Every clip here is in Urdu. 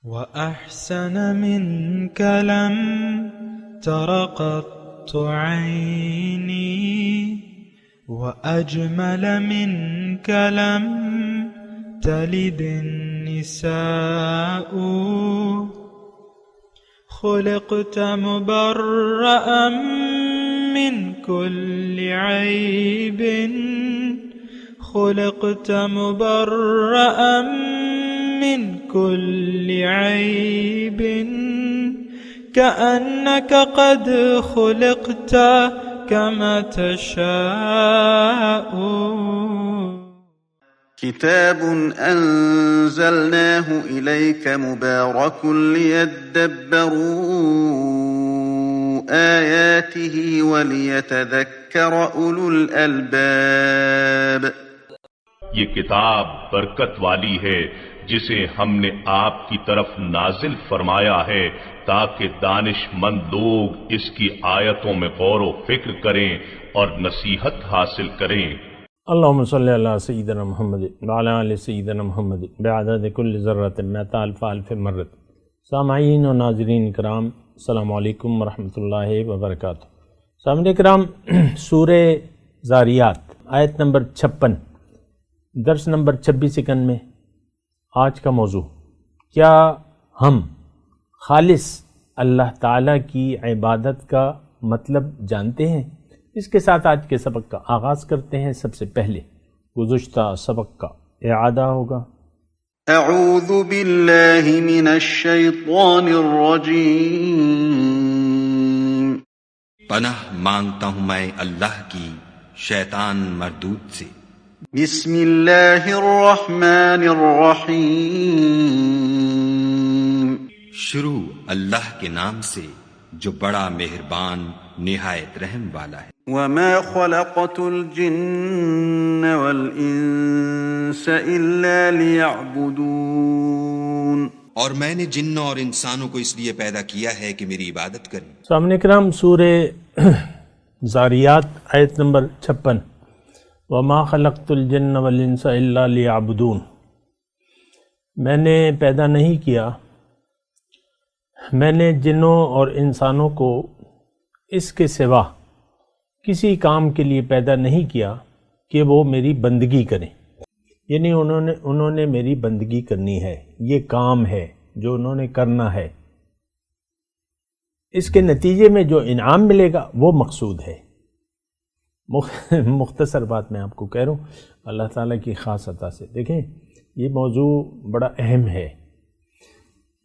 وأحسن منك لم تر قط عيني وأجمل منك لم تلد النساء خلقت مبرأ من كل عيب خلقت مبرأ من كل عيب كأنك قد خلقت كما تشاء. كتاب أنزلناه إليك مبارك ليدبروا آياته وليتذكر أولو الألباب. یہ کتاب برکت والی ہے جسے ہم نے آپ کی طرف نازل فرمایا ہے تاکہ دانش مند لوگ اس کی آیتوں میں غور و فکر کریں اور نصیحت حاصل کریں. اللہم صلی اللہ سیدنا محمد وعلی آل سیدنا محمد بعدد کل ذرۃ مئۃ الف الف مرۃ. سامعین و ناظرین کرام، السلام علیکم ورحمۃ اللہ وبرکاتہ. سامعین کرام، سورہ ذاریات آیت نمبر 56، درس نمبر 26 سیکنڈ میں آج کا موضوع، کیا ہم خالص اللہ تعالیٰ کی عبادت کا مطلب جانتے ہیں؟ اس کے ساتھ آج کے سبق کا آغاز کرتے ہیں. سب سے پہلے گزشتہ سبق کا اعادہ ہوگا. اعوذ باللہ من الشیطان الرجیم. پناہ مانگتا ہوں میں اللہ کی شیطان مردود سے. بسم اللہ الرحمن الرحیم. شروع اللہ کے نام سے جو بڑا مہربان نہایت رحم والا ہے. وما خلقت الجن والانس الا ليعبدون. اور میں نے جنوں اور انسانوں کو اس لیے پیدا کیا ہے کہ میری عبادت کریں. سامعین کرام، سورہ ذاریات آیت نمبر 56، وما خلقت الجن والانس الا لیعبدون. میں نے پیدا نہیں کیا، میں نے جنوں اور انسانوں کو اس کے سوا کسی کام کے لیے پیدا نہیں کیا کہ وہ میری بندگی کریں. یعنی انہوں نے میری بندگی کرنی ہے، یہ کام ہے جو انہوں نے کرنا ہے، اس کے نتیجے میں جو انعام ملے گا وہ مقصود ہے. مختصر بات میں آپ کو کہہ رہا ہوں اللہ تعالیٰ کی خاص عطا سے. دیکھیں، یہ موضوع بڑا اہم ہے.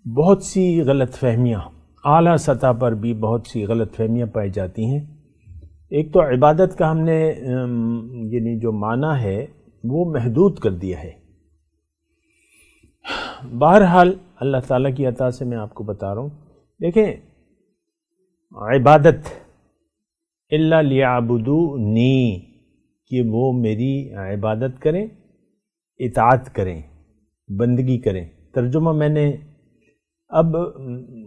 بہت سی غلط فہمیاں اعلیٰ سطح پر بھی بہت سی غلط فہمیاں پائی جاتی ہیں. ایک تو عبادت کا ہم نے یعنی جو معنی ہے وہ محدود کر دیا ہے. بہرحال اللہ تعالیٰ کی عطا سے میں آپ کو بتا رہا ہوں. دیکھیں، عبادت الا لیعبدونی، کہ وہ میری عبادت کریں، اطاعت کریں، بندگی کریں. ترجمہ میں نے اب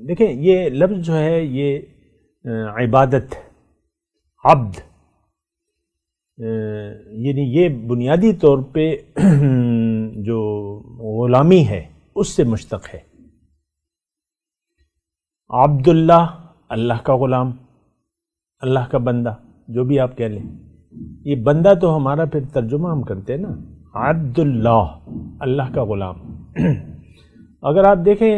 دیکھیں، یہ لفظ جو ہے یہ عبادت، عبد، یعنی یہ بنیادی طور پہ جو غلامی ہے اس سے مشتق ہے. عبداللہ، اللہ کا غلام، اللہ کا بندہ، جو بھی آپ کہہ لیں. یہ بندہ تو ہمارا پھر ترجمہ ہم کرتے ہیں نا، عبداللہ، اللہ کا غلام. اگر آپ دیکھیں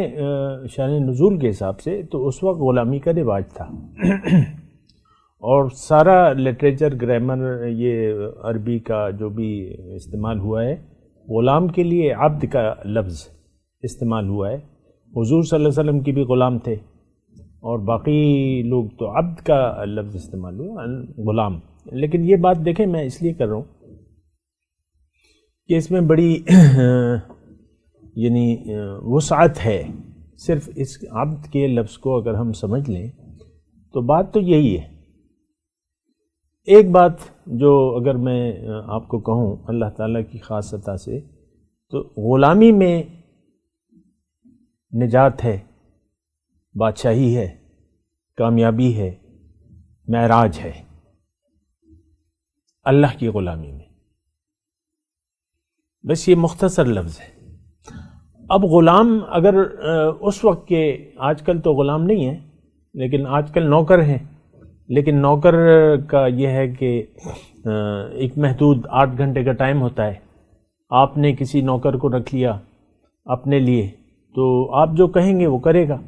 شان نزول کے حساب سے تو اس وقت غلامی کا رواج تھا اور سارا لٹریچر، گرامر، یہ عربی کا جو بھی استعمال ہوا ہے، غلام کے لیے عبد کا لفظ استعمال ہوا ہے. حضور صلی اللہ علیہ وسلم کی بھی غلام تھے اور باقی لوگ تو عبد کا لفظ استعمال ہوا، غلام. لیکن یہ بات دیکھیں، میں اس لیے کر رہا ہوں کہ اس میں بڑی یعنی وسعت ہے. صرف اس عبد کے لفظ کو اگر ہم سمجھ لیں تو بات تو یہی ہے. ایک بات جو اگر میں آپ کو کہوں اللہ تعالیٰ کی خاص عطا سے، تو غلامی میں نجات ہے، بادشاہی ہے، کامیابی ہے، معراج ہے اللہ کی غلامی میں. بس یہ مختصر لفظ ہے. اب غلام اگر اس وقت کے، آج کل تو غلام نہیں ہے لیکن آج کل نوکر ہیں، لیکن نوکر کا یہ ہے کہ ایک محدود 8 گھنٹے کا ٹائم ہوتا ہے. آپ نے کسی نوکر کو رکھ لیا اپنے لیے تو آپ جو کہیں گے وہ کرے گا.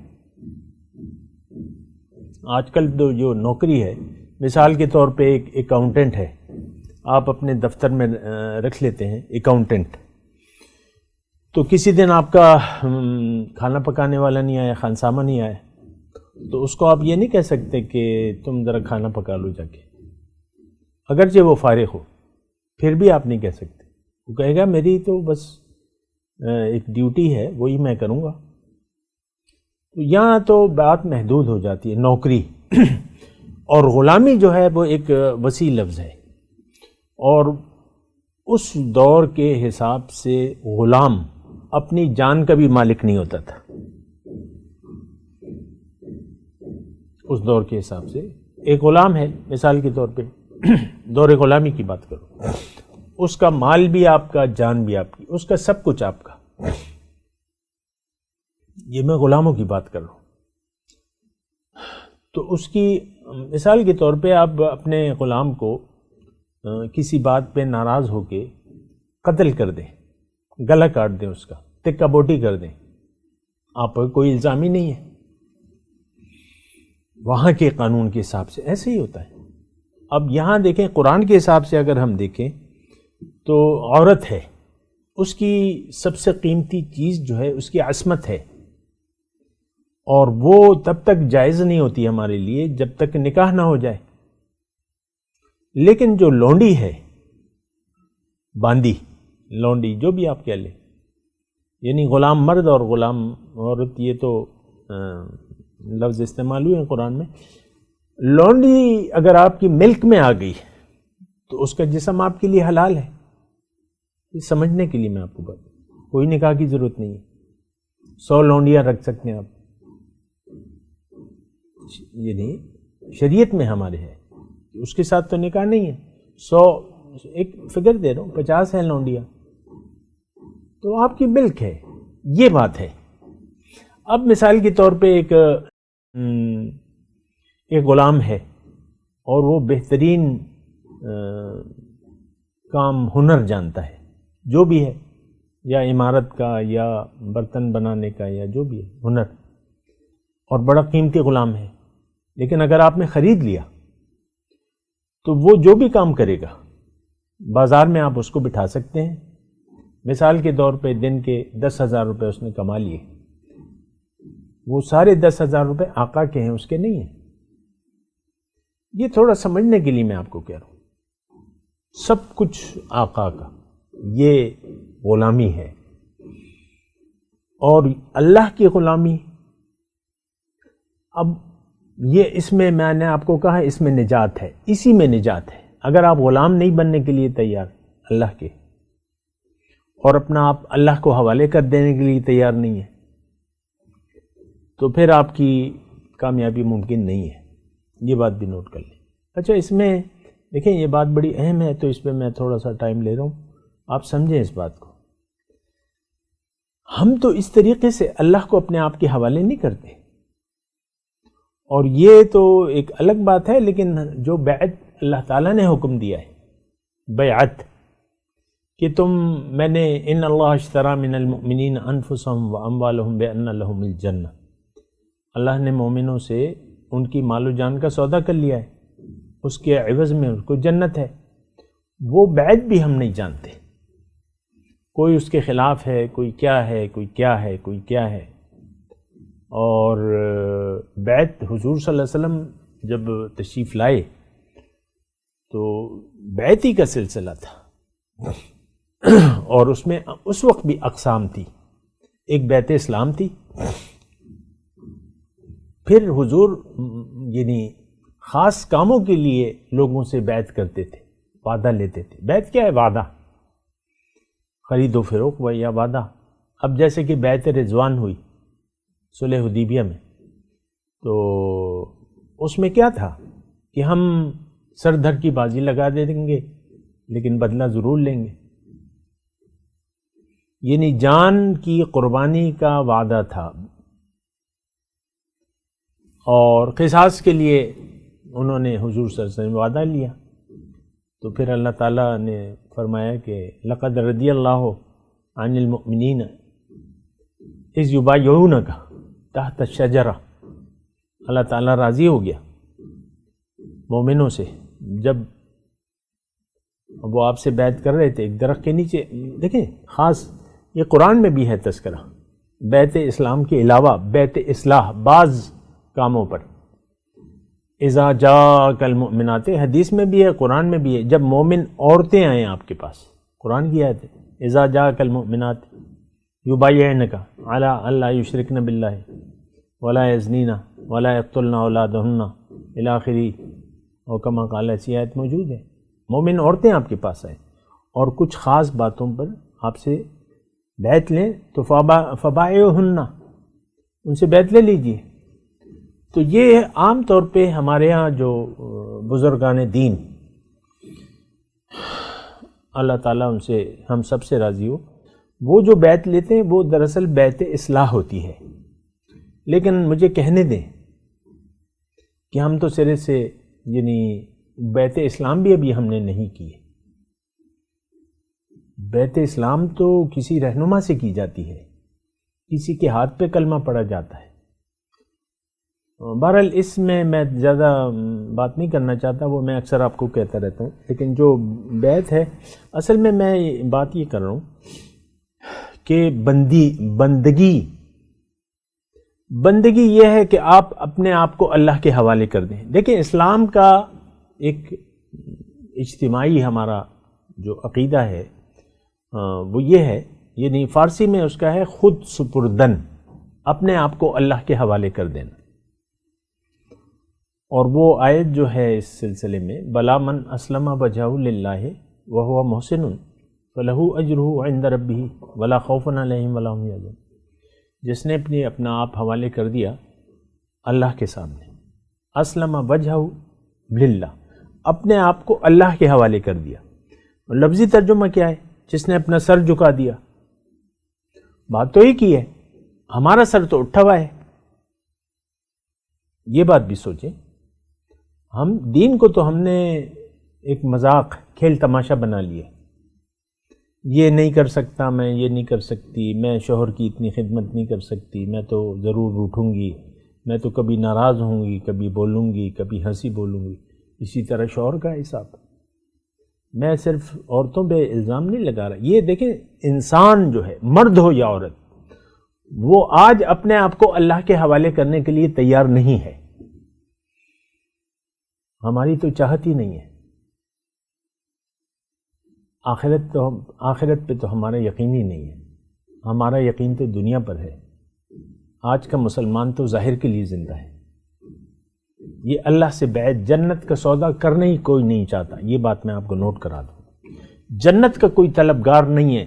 آج کل تو جو نوکری ہے، مثال کے طور پہ ایک اکاؤنٹنٹ ہے، آپ اپنے دفتر میں رکھ لیتے ہیں اکاؤنٹنٹ، تو کسی دن آپ کا کھانا پکانے والا نہیں آیا، خانسامہ نہیں آیا، تو اس کو آپ یہ نہیں کہہ سکتے کہ تم ذرا کھانا پکا لو جا کے، اگرچہ وہ فارغ ہو، پھر بھی آپ نہیں کہہ سکتے. وہ کہے گا میری تو بس ایک ڈیوٹی ہے، وہی میں کروں گا. تو یہاں تو بات محدود ہو جاتی ہے نوکری. اور غلامی جو ہے وہ ایک وسیع لفظ ہے، اور اس دور کے حساب سے غلام اپنی جان کا بھی مالک نہیں ہوتا تھا. اس دور کے حساب سے ایک غلام ہے، مثال کے طور پہ دور غلامی کی بات کرو، اس کا مال بھی آپ کا، جان بھی آپ کی، اس کا سب کچھ آپ کا. یہ میں غلاموں کی بات کر رہا ہوں. تو اس کی مثال کے طور پہ آپ اپنے غلام کو کسی بات پہ ناراض ہو کے قتل کر دیں، گلا کاٹ دیں، اس کا تکہ بوٹی کر دیں، آپ پر کوئی الزام ہی نہیں ہے. وہاں کے قانون کے حساب سے ایسے ہی ہوتا ہے. اب یہاں دیکھیں قرآن کے حساب سے اگر ہم دیکھیں تو عورت ہے، اس کی سب سے قیمتی چیز جو ہے اس کی عصمت ہے، اور وہ تب تک جائز نہیں ہوتی ہمارے لیے جب تک نکاح نہ ہو جائے. لیکن جو لونڈی ہے، باندی، لونڈی، جو بھی آپ کہہ لیں، یعنی غلام مرد اور غلام عورت، یہ تو لفظ استعمال ہوئے ہیں قرآن میں. لونڈی اگر آپ کی ملک میں آ گئی تو اس کا جسم آپ کے لیے حلال ہے. یہ سمجھنے کے لیے میں آپ کو بات، کوئی نکاح کی ضرورت نہیں ہے. 100 لونڈیاں رکھ سکتے ہیں آپ، یہ نہیں شریعت میں ہمارے ہے، اس کے ساتھ تو نکاح نہیں ہے. 100 ایک فگر دے رہا ہوں، 50 ہیں لونڈیاں تو آپ کی ملک ہے. یہ بات ہے. اب مثال کے طور پہ ایک غلام ہے اور وہ بہترین کام ہنر جانتا ہے، جو بھی ہے، یا عمارت کا یا برتن بنانے کا یا جو بھی ہے ہنر، اور بڑا قیمتی غلام ہے. لیکن اگر آپ نے خرید لیا تو وہ جو بھی کام کرے گا بازار میں آپ اس کو بٹھا سکتے ہیں. مثال کے طور پہ دن کے 10,000 روپے اس نے کما لیے، وہ سارے 10,000 روپے آقا کے ہیں، اس کے نہیں ہیں. یہ تھوڑا سمجھنے کے لیے میں آپ کو کہہ رہا ہوں. سب کچھ آقا کا، یہ غلامی ہے. اور اللہ کی غلامی، اب یہ اس میں نے آپ کو کہا اس میں نجات ہے، اسی میں نجات ہے. اگر آپ غلام نہیں بننے کے لیے تیار اللہ کے، اور اپنا آپ اللہ کو حوالے کر دینے کے لیے تیار نہیں ہے، تو پھر آپ کی کامیابی ممکن نہیں ہے. یہ بات بھی نوٹ کر لیں. اچھا، اس میں دیکھیں یہ بات بڑی اہم ہے، تو اس پہ میں تھوڑا سا ٹائم لے رہا ہوں، آپ سمجھیں اس بات کو. ہم تو اس طریقے سے اللہ کو اپنے آپ کے حوالے نہیں کرتے، اور یہ تو ایک الگ بات ہے. لیکن جو بیعت اللہ تعالیٰ نے حکم دیا ہے، بیعت، کہ میں نے ان اللہ اشتری من المؤمنین انفسهم واموالهم بان لهم الجنہ، اللہ نے مومنوں سے ان کی مال و جان کا سودا کر لیا ہے، اس کے عوض میں ان کو جنت ہے. وہ بیعت بھی ہم نہیں جانتے، کوئی اس کے خلاف ہے، کوئی کیا ہے، کوئی کیا ہے، کوئی کیا ہے. اور بیعت حضور صلی اللہ علیہ وسلم جب تشریف لائے تو بیعت ہی کا سلسلہ تھا، اور اس میں اس وقت بھی اقسام تھی. ایک بیعت اسلام تھی، پھر حضور یعنی خاص کاموں کے لیے لوگوں سے بیعت کرتے تھے، وعدہ لیتے تھے. بیعت کیا ہے؟ وعدہ، خرید و فروخت و یا وعدہ. اب جیسے کہ بیعت رضوان ہوئی صلح حدیبیہ میں، تو اس میں کیا تھا کہ ہم سر دھر کی بازی لگا دیں گے لیکن بدلہ ضرور لیں گے. یعنی جان کی قربانی کا وعدہ تھا، اور قصاص کے لیے انہوں نے حضور صلی اللہ علیہ وسلم وعدہ لیا. تو پھر اللہ تعالیٰ نے فرمایا کہ لقد رضی اللہ عن المؤمنین اذ یبایعونک تحت الشجرہ، اللہ تعالیٰ راضی ہو گیا مومنوں سے جب وہ آپ سے بیعت کر رہے تھے ایک درخت کے نیچے. دیکھیں خاص یہ قرآن میں بھی ہے تذکرہ بیعت اسلام کے علاوہ بیعت اصلاح بعض کاموں پر. اذا جاءک المؤمنات حدیث میں بھی ہے، قرآن میں بھی ہے، جب مومن عورتیں آئیں آپ کے پاس، قرآن کی آیت ہے اذا جاءک المؤمنات یبایعنک علی الا یشرکن باللہ ولا یزنین ولا یقتلن اولادہن الی آخری، اور کما قال، ایسی آیت موجود ہے. مومن عورتیں آپ کے پاس آئیں اور کچھ خاص باتوں پر آپ سے بیعت لیں تو فبایعوہن، ان سے بیعت لے لیجیے. تو یہ عام طور پہ ہمارے ہاں جو بزرگان دین اللہ تعالیٰ ان سے ہم سب سے راضی ہو، وہ جو بیعت لیتے ہیں وہ دراصل بیعت اصلاح ہوتی ہے. لیکن مجھے کہنے دیں کہ ہم تو سرے سے یعنی بیعت اسلام بھی ابھی ہم نے نہیں کی ہے. بیعت اسلام تو کسی رہنما سے کی جاتی ہے، کسی کے ہاتھ پہ کلمہ پڑھا جاتا ہے. بہرحال اس میں زیادہ بات نہیں کرنا چاہتا، وہ میں اکثر آپ کو کہتا رہتا ہوں. لیکن جو بیعت ہے اصل میں بات یہ کر رہا ہوں کہ بندگی یہ ہے کہ آپ اپنے آپ کو اللہ کے حوالے کر دیں. دیکھیں اسلام کا ایک اجتماعی ہمارا جو عقیدہ ہے وہ یہ ہے، یعنی فارسی میں اس کا ہے خود سپردن، اپنے آپ کو اللہ کے حوالے کر دینا. اور وہ آیت جو ہے اس سلسلے میں بلا من اسلم وجہہ للہ وہو محسن فلہ اجرہ عند ربہ ولا خوف علیہم ولا هم یحزنون، جس نے اپنا آپ حوالے کر دیا اللہ کے سامنے، اسلم وجہہ للہ، اپنے آپ کو اللہ کے حوالے کر دیا. اور لفظی ترجمہ کیا ہے؟ جس نے اپنا سر جھکا دیا. بات تو ہی کی ہے، ہمارا سر تو اٹھا ہوا ہے. یہ بات بھی سوچیں، ہم دین کو تو ہم نے ایک مذاق کھیل تماشا بنا لیا. یہ نہیں کر سکتا میں، یہ نہیں کر سکتی میں، شوہر کی اتنی خدمت نہیں کر سکتی، میں تو ضرور روٹھوں گی، میں تو کبھی ناراض ہوں گی، کبھی بولوں گی، کبھی ہنسی بولوں گی. اسی طرح شوہر کا حساب. میں صرف عورتوں پہ الزام نہیں لگا رہا. یہ دیکھیں انسان جو ہے، مرد ہو یا عورت، وہ آج اپنے آپ کو اللہ کے حوالے کرنے کے لیے تیار نہیں ہے. ہماری تو چاہت ہی نہیں ہے. آخرت پہ تو ہمارا یقین ہی نہیں ہے. ہمارا یقین تو دنیا پر ہے. آج کا مسلمان تو ظاہر کے لیے زندہ ہے. یہ اللہ سے بیعت، جنت کا سودا کرنا ہی کوئی نہیں چاہتا. یہ بات میں آپ کو نوٹ کرا دوں. جنت کا کوئی طلبگار نہیں ہے.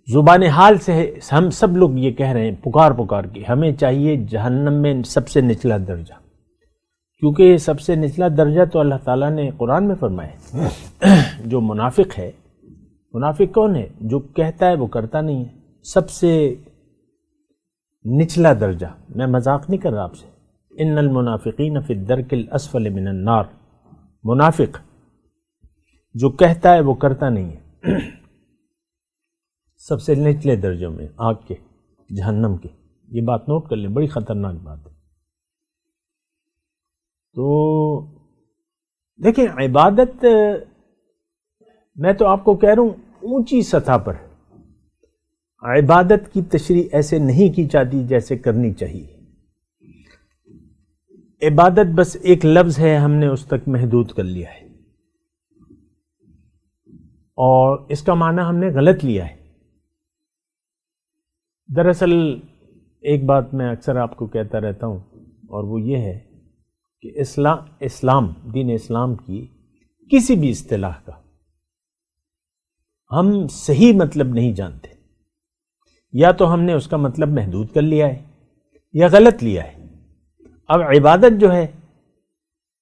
زبان حال سے ہم سب لوگ یہ کہہ رہے ہیں پکار کے ہمیں چاہیے جہنم میں سب سے نچلا درجہ، کیونکہ یہ سب سے نچلا درجہ تو اللہ تعالیٰ نے قرآن میں فرمایا ہے. جو منافق ہے، منافق کون ہے؟ جو کہتا ہے وہ کرتا نہیں ہے. سب سے نچلا درجہ، میں مذاق نہیں کر رہا آپ سے. ان المنافقین فی الدرک الاسفل من النار، منافق جو کہتا ہے وہ کرتا نہیں ہے، سب سے نچلے درجوں میں آگ کے، جہنم کے. یہ بات نوٹ کر لیں، بڑی خطرناک بات ہے. تو دیکھیں عبادت، میں تو آپ کو کہہ رہا ہوں اونچی سطح پر عبادت کی تشریح ایسے نہیں کی جاتی جیسے کرنی چاہیے. عبادت بس ایک لفظ ہے، ہم نے اس تک محدود کر لیا ہے اور اس کا معنی ہم نے غلط لیا ہے. دراصل ایک بات میں اکثر آپ کو کہتا رہتا ہوں اور وہ یہ ہے کہ اسلام دین اسلام کی کسی بھی اصطلاح کا ہم صحیح مطلب نہیں جانتے. یا تو ہم نے اس کا مطلب محدود کر لیا ہے یا غلط لیا ہے. اب عبادت جو ہے،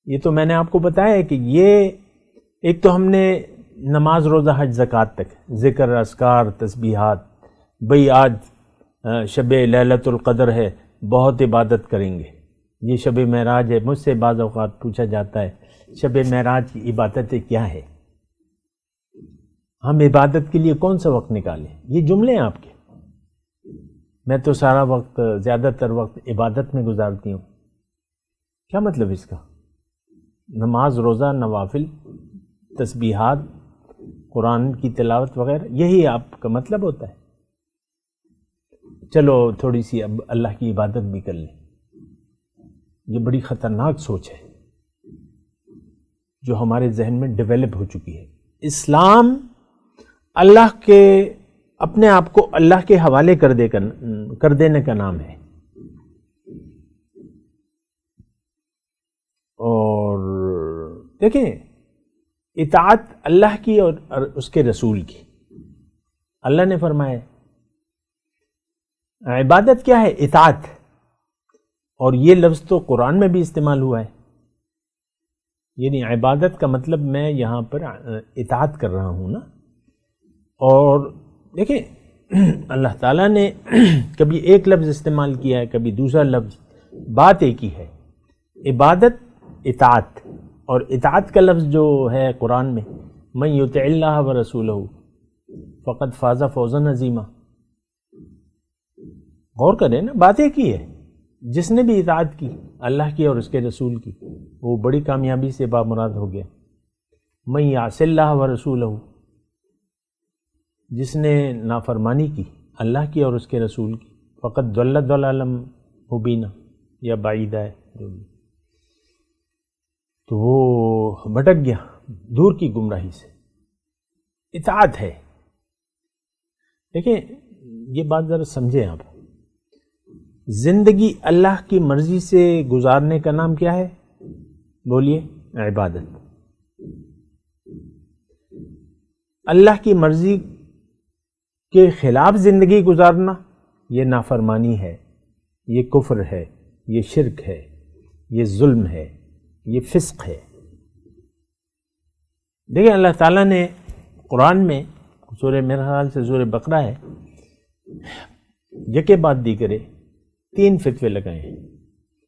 یہ تو میں نے آپ کو بتایا ہے کہ یہ ایک تو ہم نے نماز، روزہ، حج، زکوٰۃ تک ذکر، اذکار، تسبیحات، بھئی آج شب لیلۃ القدر ہے، بہت عبادت کریں گے، یہ شب معراج ہے۔ مجھ سے بعض اوقات پوچھا جاتا ہے شب معراج کی عبادتیں کیا ہے، ہم عبادت کے لیے کون سا وقت نکالیں؟ یہ جملے ہیں آپ کے، میں تو سارا وقت، زیادہ تر وقت عبادت میں گزارتی ہوں، کیا مطلب اس کا؟ نماز، روزہ، نوافل، تسبیحات، قرآن کی تلاوت وغیرہ، یہی آپ کا مطلب ہوتا ہے؟ چلو تھوڑی سی اب اللہ کی عبادت بھی کر لیں۔ یہ بڑی خطرناک سوچ ہے جو ہمارے ذہن میں ڈیولپ ہو چکی ہے۔ اسلام اللہ کے، اپنے آپ کو اللہ کے حوالے کر دینے کا نام ہے، اور دیکھیں اطاعت اللہ کی اور اس کے رسول کی۔ اللہ نے فرمایا عبادت کیا ہے؟ اطاعت، اور یہ لفظ تو قرآن میں بھی استعمال ہوا ہے، یعنی عبادت کا مطلب میں یہاں پر اطاعت کر رہا ہوں نا۔ اور دیکھیں اللہ تعالیٰ نے کبھی ایک لفظ استعمال کیا ہے، کبھی دوسرا لفظ، بات ایک ہی ہے، عبادت، اطاعت۔ اور اطاعت کا لفظ جو ہے قرآن میں، من یطع اللہ ورسولہ فقد فاز فوزا عظیما، غور کریں نا، بات ایک ہی ہے، جس نے بھی اطاعت کی اللہ کی اور اس کے رسول کی، وہ بڑی کامیابی سے بامراد ہو گیا۔ من یعص اللہ ورسولہ، جس نے نافرمانی کی اللہ کی اور اس کے رسول کی، فقد ضل ضلالا مبینا، یا بعیدہ ہے جو بھی، تو وہ بھٹک گیا دور کی گمراہی سے۔ اطاعت ہے۔ دیکھیں یہ بات ذرا سمجھیں آپ، زندگی اللہ کی مرضی سے گزارنے کا نام کیا ہے؟ بولیے، عبادت۔ اللہ کی مرضی کے خلاف زندگی گزارنا یہ نافرمانی ہے، یہ کفر ہے، یہ شرک ہے، یہ ظلم ہے، یہ فسق ہے۔ دیکھیں اللہ تعالیٰ نے قرآن میں سورہ، میرے خیال سے سورہ بقرہ ہے، یکے بعد دیگرے 3 فتوے لگائے ہیں۔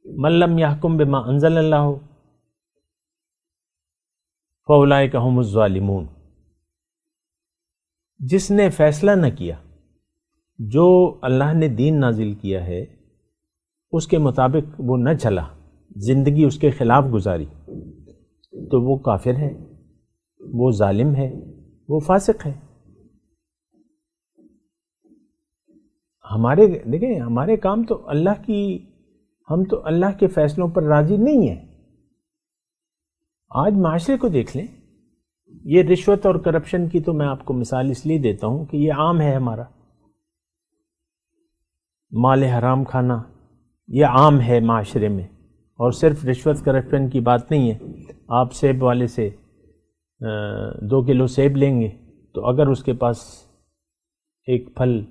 من لم یحکم بما انزل اللہ فاولئک هم الظالمون، جس نے فیصلہ نہ کیا، جو اللہ نے دین نازل کیا ہے اس کے مطابق وہ نہ چلا، زندگی اس کے خلاف گزاری، تو وہ کافر ہے، وہ ظالم ہے، وہ فاسق ہے۔ دیکھیں ہمارے کام تو اللہ کی، ہم تو اللہ کے فیصلوں پر راضی نہیں ہیں۔ آج معاشرے کو دیکھ لیں، یہ رشوت اور کرپشن کی تو میں آپ کو مثال اس لیے دیتا ہوں کہ یہ عام ہے، ہمارا مال حرام کھانا یہ عام ہے معاشرے میں، اور صرف رشوت کرپشن کی بات نہیں ہے۔ آپ سیب والے سے 2 کلو سیب لیں گے تو اگر اس کے پاس ایک پھل،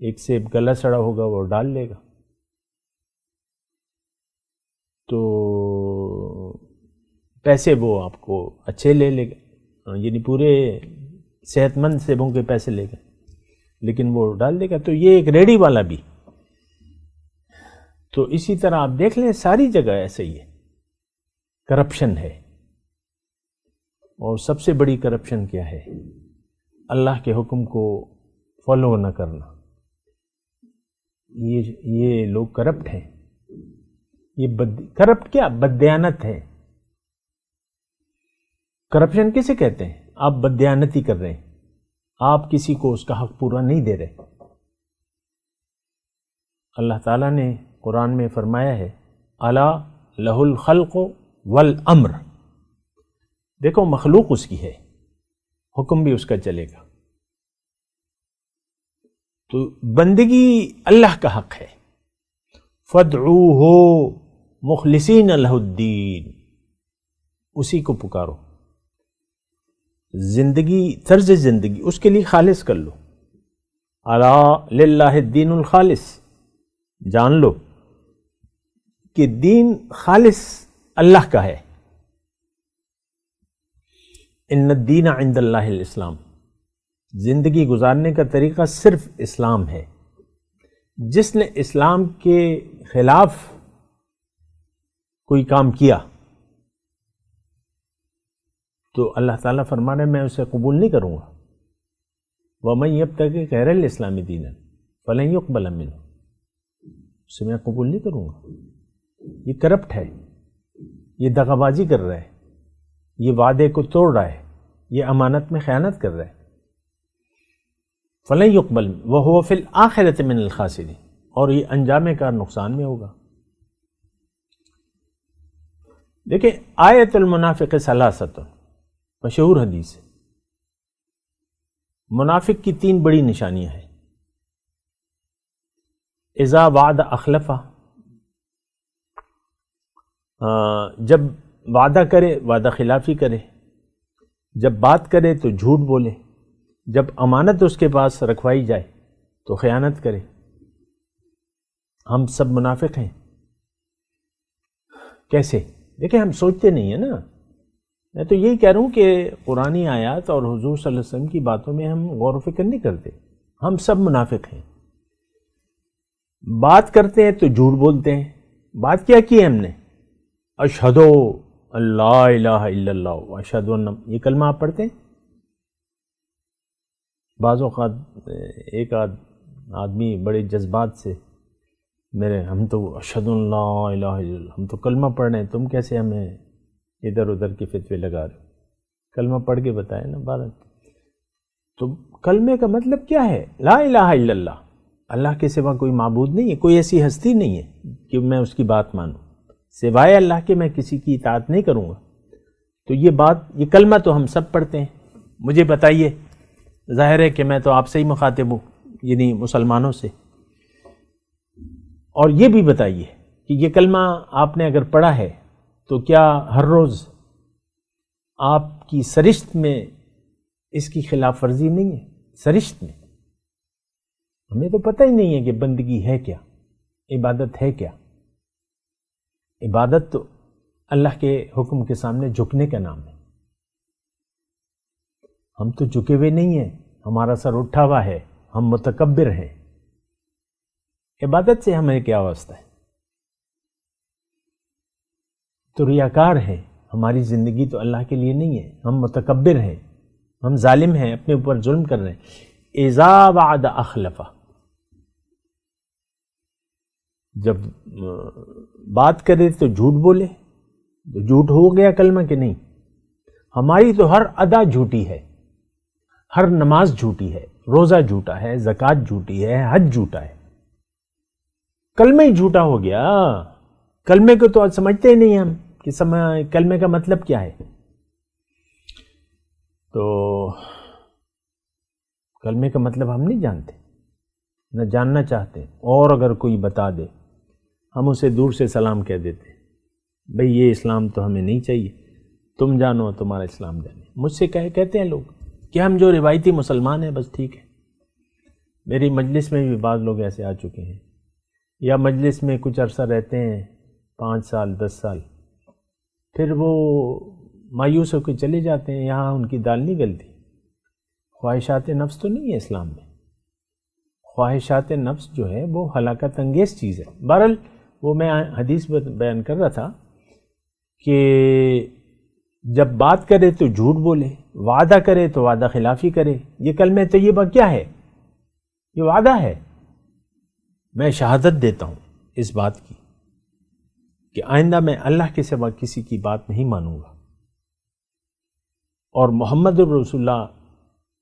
ایک سیب گلا سڑا ہوگا وہ ڈال لے گا، تو پیسے وہ آپ کو اچھے لے لے گا، یعنی پورے صحت مند سیبوں کے پیسے لے گا، لیکن وہ ڈال دے گا۔ تو یہ ایک ریڑھی والا بھی، تو اسی طرح آپ دیکھ لیں ساری جگہ ایسے ہی ہے، کرپشن ہے۔ اور سب سے بڑی کرپشن کیا ہے؟ اللہ کے حکم کو فالو نہ کرنا۔ یہ لوگ کرپٹ ہیں، یہ کرپٹ کیا؟ بددیانت ہے۔ کرپشن کسے کہتے ہیں؟ آپ بددیانتی کر رہے ہیں، آپ کسی کو اس کا حق پورا نہیں دے رہے۔ اللہ تعالیٰ نے قرآن میں فرمایا ہے الا لہ الخلق والامر، دیکھو مخلوق اس کی ہے، حکم بھی اس کا چلے گا، تو بندگی اللہ کا حق ہے۔ فادعوہ مخلصین لہ الدین، اسی کو پکارو، زندگی، طرز زندگی اس کے لیے خالص کر لو۔ الا للہ الدین الخالص، جان لو کہ دین خالص اللہ کا ہے۔ ان الدین عند اللہ الاسلام، زندگی گزارنے کا طریقہ صرف اسلام ہے. جس نے اسلام کے خلاف کوئی کام کیا تو اللہ تعالیٰ فرما رہے میں اسے قبول نہیں کروں گا. وَمَن يَبْتَغِ غَيْرَ الْإِسْلَامِ دِينًا فَلَن يُقْبَلَ مِنْهُ، اسے میں قبول نہیں کروں گا. یہ کرپٹ ہے، یہ دغا بازی کر رہا ہے، یہ وعدے کو توڑ رہا ہے، یہ امانت میں خیانت کر رہا ہے. فَلَن يُقْبَلْ وَهُوَ فِي الْآخِرَةِ مِنَ الْخَاسِرِينَ، اور یہ انجام کار نقصان میں ہوگا. دیکھیں آیت المنافق ثلاثۃ مشہور حدیث ہے. منافق کی 3 بڑی نشانیاں ہیں. اذا وعد اخلف، جب وعدہ کرے وعدہ خلافی کرے، جب بات کرے تو جھوٹ بولے، جب امانت اس کے پاس رکھوائی جائے تو خیانت کرے. ہم سب منافق ہیں. کیسے؟ دیکھیں ہم سوچتے نہیں ہیں نا. میں تو یہی کہہ رہا ہوں کہ قرآنی آیات اور حضور صلی اللہ علیہ وسلم کی باتوں میں ہم غور و فکر نہیں کرتے. ہم سب منافق ہیں. بات کرتے ہیں تو جھوٹ بولتے ہیں. بات کیا کی ہے ہم نے؟ اشہد ان لا الہ الا اللہ واشہد ان، یہ کلمہ آپ پڑھتے ہیں؟ بعض اوقات ایک آدمی بڑے جذبات سے ہم تو اشہد ان لا الہ الا اللہ، ہم تو کلمہ پڑھ رہے ہیں، تم کیسے ہمیں ادھر ادھر کے فتوے لگا رہے ہو؟ کلمہ پڑھ کے بتائے نا بارہ. تو کلمے کا مطلب کیا ہے؟ لا الہ الا اللہ، اللہ کے سوا کوئی معبود نہیں ہے، کوئی ایسی ہستی نہیں ہے کہ میں اس کی بات مانوں، سوائے اللہ کے میں کسی کی اطاعت نہیں کروں گا. تو یہ بات، یہ کلمہ تو ہم سب پڑھتے ہیں. مجھے بتائیے، ظاہر ہے کہ میں تو آپ سے ہی مخاطب ہوں، یعنی مسلمانوں سے. اور یہ بھی بتائیے کہ یہ کلمہ آپ نے اگر پڑھا ہے تو کیا ہر روز آپ کی سرشت میں اس کی خلاف ورزی نہیں ہے؟ سرشت میں ہمیں تو پتہ ہی نہیں ہے کہ بندگی ہے کیا، عبادت ہے کیا. عبادت تو اللہ کے حکم کے سامنے جھکنے کا نام ہے. ہم تو جھکے ہوئے نہیں ہیں، ہمارا سر اٹھا ہوا ہے، ہم متکبر ہیں. عبادت سے ہمیں کیا واسطہ ہے؟ تو ریاکار ہے. ہماری زندگی تو اللہ کے لیے نہیں ہے. ہم متکبر ہیں، ہم ظالم ہیں، اپنے اوپر ظلم کر رہے ہیں. اذا وعد اخلف، جب بات کرے تو جھوٹ بولے. تو جھوٹ ہو گیا کلمہ کہ نہیں؟ ہماری تو ہر ادا جھوٹی ہے، ہر نماز جھوٹی ہے، روزہ جھوٹا ہے، زکوٰۃ جھوٹی ہے، حج جھوٹا ہے. کلمہ ہی جھوٹا ہو گیا. کلمے کو تو آج سمجھتے ہی نہیں ہم کہ کلمے کا مطلب کیا ہے. تو کلمے کا مطلب ہم نہیں جانتے، نہ جاننا چاہتے. اور اگر کوئی بتا دے ہم اسے دور سے سلام کہہ دیتے، بھئی یہ اسلام تو ہمیں نہیں چاہیے، تم جانو تمہارا اسلام جانے. مجھ سے کہتے ہیں لوگ کہ ہم جو روایتی مسلمان ہیں بس ٹھیک ہے. میری مجلس میں بھی بعض لوگ ایسے آ چکے ہیں، یا مجلس میں کچھ عرصہ رہتے ہیں 5 سال 10 سال، پھر وہ مایوس ہو کے چلے جاتے ہیں. یہاں ان کی دال نہیں گلتی. خواہشات نفس تو نہیں ہے اسلام میں. خواہشات نفس جو ہے وہ ہلاکت انگیز چیز ہے. بہرحال وہ میں حدیث بیان کر رہا تھا کہ جب بات کرے تو جھوٹ بولے، وعدہ کرے تو وعدہ خلافی کرے. یہ کلمہ طیبہ کیا ہے؟ یہ وعدہ ہے. میں شہادت دیتا ہوں اس بات کی کہ آئندہ میں اللہ کے سوا کسی کی بات نہیں مانوں گا اور محمد رسول اللہ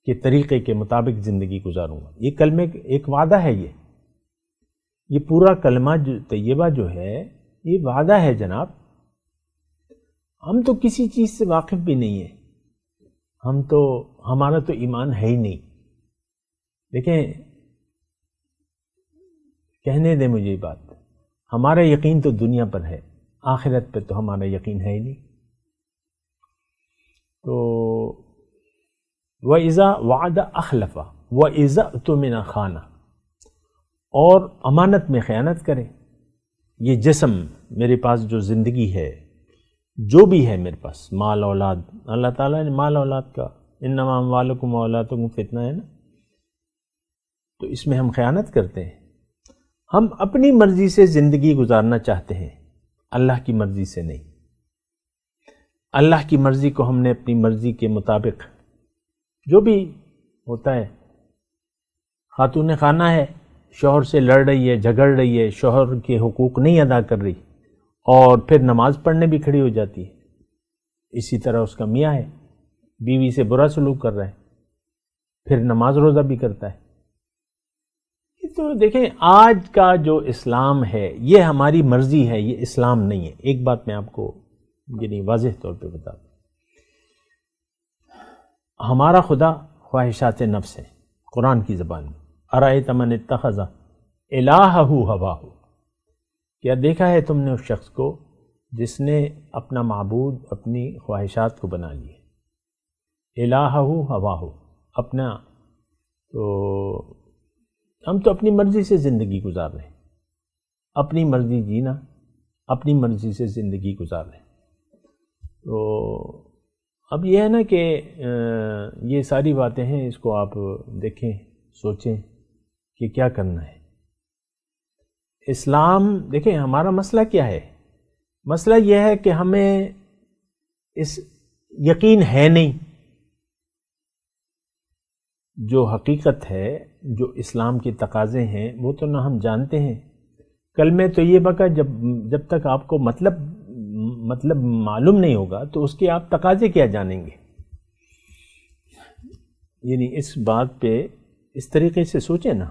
کے طریقے کے مطابق زندگی گزاروں گا. یہ کلمے ایک وعدہ ہے. یہ پورا کلمہ جو طیبہ جو ہے یہ وعدہ ہے جناب. ہم تو کسی چیز سے واقف بھی نہیں ہیں. ہمارا تو ایمان ہے ہی نہیں. دیکھیں کہنے دیں مجھے یہ بات، ہمارا یقین تو دنیا پر ہے، آخرت پہ تو ہمارا یقین ہے ہی نہیں. تو وَإِذَا وَعَدَ أَخْلَفَ وَإِذَا اؤْتُمِنَ خَانَ، اور امانت میں خیانت کرے. یہ جسم میرے پاس جو زندگی ہے، جو بھی ہے میرے پاس، مال اولاد، اللہ تعالیٰ نے مال اولاد کا انما اموالکم و اولادکم فتنہ ہے نا، تو اس میں ہم خیانت کرتے ہیں. ہم اپنی مرضی سے زندگی گزارنا چاہتے ہیں، اللہ کی مرضی سے نہیں. اللہ کی مرضی کو ہم نے اپنی مرضی کے مطابق جو بھی ہوتا ہے، خاتون خانہ ہے، شوہر سے لڑ رہی ہے، جھگڑ رہی ہے، شوہر کے حقوق نہیں ادا کر رہی اور پھر نماز پڑھنے بھی کھڑی ہو جاتی ہے. اسی طرح اس کا میاں ہے، بیوی سے برا سلوک کر رہا ہے، پھر نماز روزہ بھی کرتا ہے. تو دیکھیں آج کا جو اسلام ہے یہ ہماری مرضی ہے، یہ اسلام نہیں ہے. ایک بات میں آپ کو یعنی واضح طور پہ بتا دوں، ہمارا خدا خواہشات نفس ہے. قرآن کی زبان میں ارأیت من اتخذ الہہ ہواہ، کیا دیکھا ہے تم نے اس شخص کو جس نے اپنا معبود اپنی خواہشات کو بنا لیا. الہہ ہواہ، اپنا، تو ہم تو اپنی مرضی سے زندگی گزار رہے ہیں، اپنی مرضی جینا، اپنی مرضی سے زندگی گزار رہے ہیں. تو اب یہ ہے نا کہ یہ ساری باتیں ہیں، اس کو آپ دیکھیں، سوچیں کہ کیا کرنا ہے. اسلام دیکھیں ہمارا مسئلہ کیا ہے، مسئلہ یہ ہے کہ ہمیں اس یقین ہے نہیں، جو حقیقت ہے، جو اسلام کے تقاضے ہیں وہ تو نہ ہم جانتے ہیں. کلمہ طیبہ کا جب تک آپ کو مطلب معلوم نہیں ہوگا تو اس کے آپ تقاضے کیا جانیں گے. یعنی اس بات پہ اس طریقے سے سوچیں نا،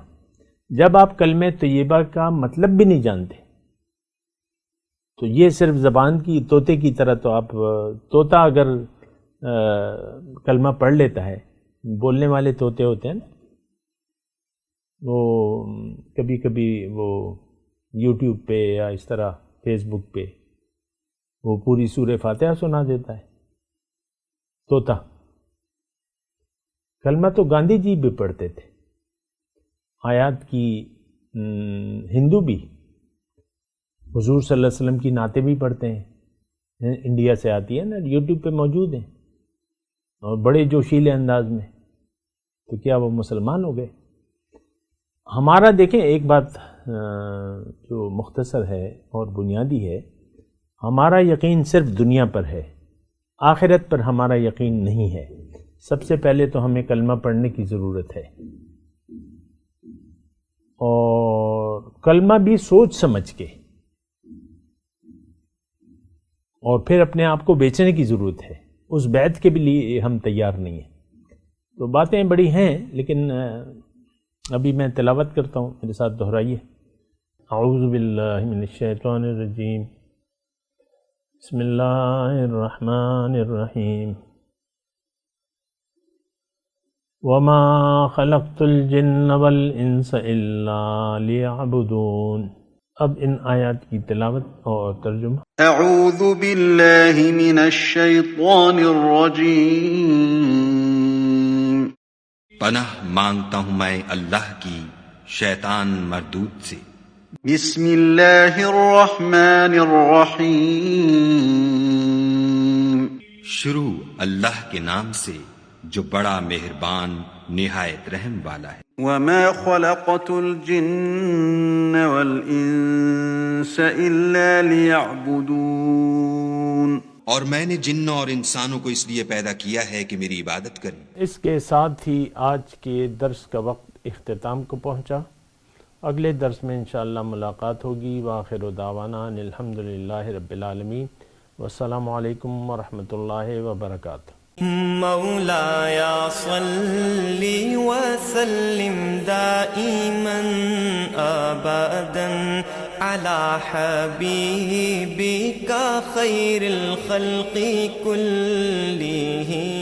جب آپ کلمہ طیبہ کا مطلب بھی نہیں جانتے تو یہ صرف زبان کی طوطے کی طرح، تو آپ طوطا اگر کلمہ پڑھ لیتا ہے، بولنے والے طوطے ہوتے ہیں نا، وہ کبھی کبھی وہ یوٹیوب پہ یا اس طرح فیس بک پہ وہ پوری سورہ فاتحہ سنا دیتا ہے طوطا. کلمہ تو گاندھی جی بھی پڑھتے تھے، آیات کی ہندو بھی، حضور صلی اللہ علیہ وسلم کی نعتیں بھی پڑھتے ہیں، انڈیا سے آتی ہے نا، یوٹیوب پہ موجود ہیں اور بڑے جوشیلے انداز میں. تو کیا وہ مسلمان ہو گئے؟ ہمارا دیکھیں ایک بات جو مختصر ہے اور بنیادی ہے، ہمارا یقین صرف دنیا پر ہے، آخرت پر ہمارا یقین نہیں ہے. سب سے پہلے تو ہمیں کلمہ پڑھنے کی ضرورت ہے، اور کلمہ بھی سوچ سمجھ کے، اور پھر اپنے آپ کو بیچنے کی ضرورت ہے. اس بیعت کے بھی لیے ہم تیار نہیں ہیں. تو باتیں بڑی ہیں، لیکن ابھی میں تلاوت کرتا ہوں، میرے ساتھ دہرائیے. اعوذ باللہ من الشیطان الرجیم، بسم اللہ الرحمن الرحیم. وما خلقت الجن والانس الا لیعبدون. اب ان آیات کی تلاوت اور ترجمہ. اعوذ باللہ من الشیطان الرجیم. پناہ مانگتا ہوں میں اللہ کی شیطان مردود سے. بسم اللہ الرحمن الرحیم. شروع اللہ کے نام سے جو بڑا مہربان نہایت رحم والا ہے. وما خلقت الجن والانس الا لیعبدون. اور میں نے جنوں اور انسانوں کو اس لیے پیدا کیا ہے کہ میری عبادت کریں. اس کے ساتھ ہی آج کے درس کا وقت اختتام کو پہنچا. اگلے درس میں انشاءاللہ ملاقات ہوگی. وآخر دعوانا ان الحمدللہ رب العالمین. والسلام علیکم ورحمۃ اللہ وبرکاتہ. مولاي صل وسلم دائما أبدا على حبيبك خير الخلق كلهم.